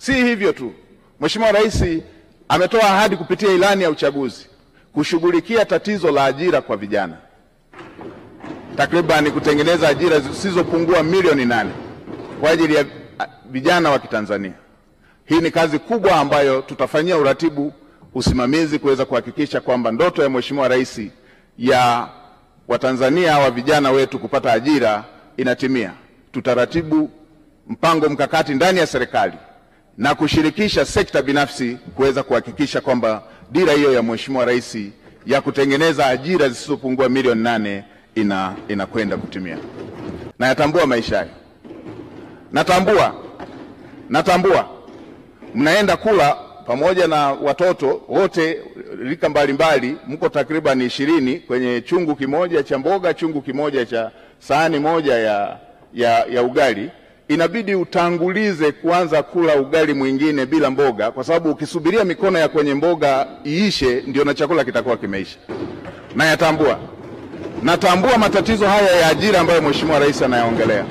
Si hivyo tu, Mheshimiwa Rais ametoa ahadi kupitia ilani ya uchaguzi kushughulikia tatizo la ajira kwa vijana, takriban kutengeneza ajira zisizopungua milioni 8 kwa ajili ya vijana wa Kitanzania. Hii ni kazi kubwa ambayo tutafanyia uratibu, usimamizi kuweza kuhakikisha kwamba ndoto ya Mheshimiwa Rais ya Watanzania wa vijana wetu kupata ajira inatimia. Tutaratibu mpango mkakati ndani ya serikali na kushirikisha sekta binafsi kuweza kuhakikisha kwamba dira hiyo ya Mheshimiwa Rais ya kutengeneza ajira zisizopungua milioni 8 inakwenda kutimia. Na yatambua maisha hayo. Natambua mnaenda kula pamoja na watoto wote rika mbalimbali, mko takriban 20 kwenye chungu kimoja cha mboga, chungu kimoja cha sahani moja ya ugali. Inabidi utangulize kuanza kula ugali mwingine bila mboga, kwa sababu ukisubiria mikono ya kwenye mboga iishe ndio na chakula kitakuwa kimeisha. Na natambua matatizo haya ya ajira ambayo Mheshimiwa Rais anayaongelea.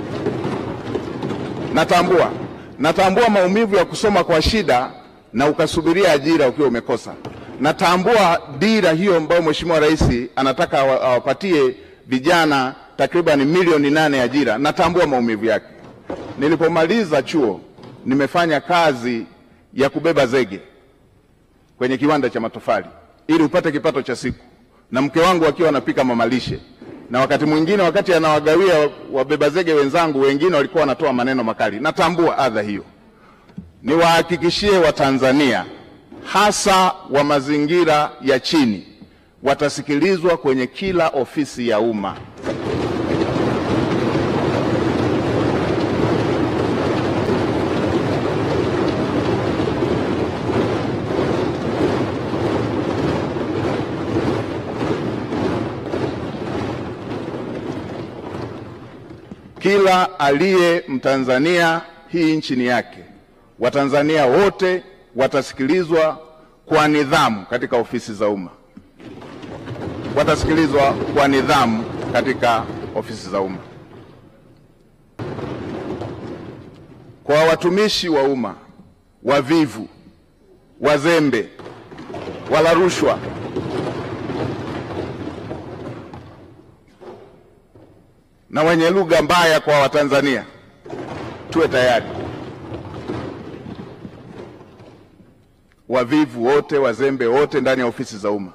Natambua maumivu ya kusoma kwa shida na ukasubiria ajira ukiwa umekosa. Natambua dira hiyo ambayo Mheshimiwa Rais anataka awapatie vijana takriban milioni 8 ajira. Natambua maumivu yake. Nilipomaliza chuo nimefanya kazi ya kubeba zege kwenye kiwanda cha matofali ili upate kipato cha siku, na mke wangu akiwa anapika mamalishe, na wakati mwingine wakati anawagawia wabeba zege wenzangu wengine walikuwa wanatoa maneno makali. Natambua adha hiyo. Niwahakikishie Watanzania hasa wa mazingira ya chini watasikilizwa kwenye kila ofisi ya umma. Kila aliye Mtanzania, hii nchi ni yake. Watanzania wote watasikilizwa kwa nidhamu katika ofisi za umma. Kwa watumishi wa umma wavivu, wazembe, wala rushwa, na wenye lugha mbaya kwa Watanzania, tuwe tayari. Wavivu wote, wazembe wote ndani ya ofisi za umma,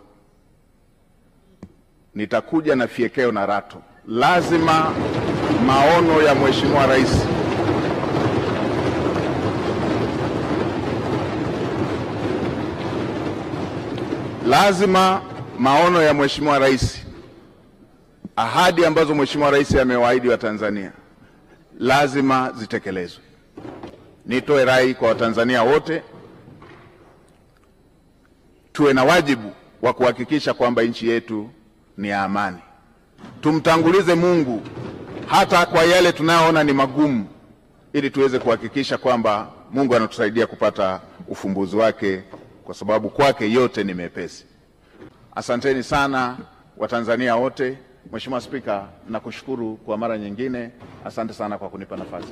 nitakuja na fiekeo na rato. Lazima maono ya Mheshimiwa Rais ahadi ambazo Mheshimiwa Rais amewaahidi wa Tanzania lazima zitekelezwe. Nitoe rai kwa Watanzania wote, tuwe na wajibu wa kuhakikisha kwamba nchi yetu ni ya amani. Tumtangulize Mungu hata kwa yale tunayoona ni magumu, ili tuweze kuhakikisha kwamba Mungu anatusaidia kupata ufumbuzi wake, kwa sababu kwake yote ni mepesi. Asanteni sana Watanzania wote. Mheshimiwa Spika, nakushukuru kwa mara nyingine. Asante sana kwa kunipa nafasi.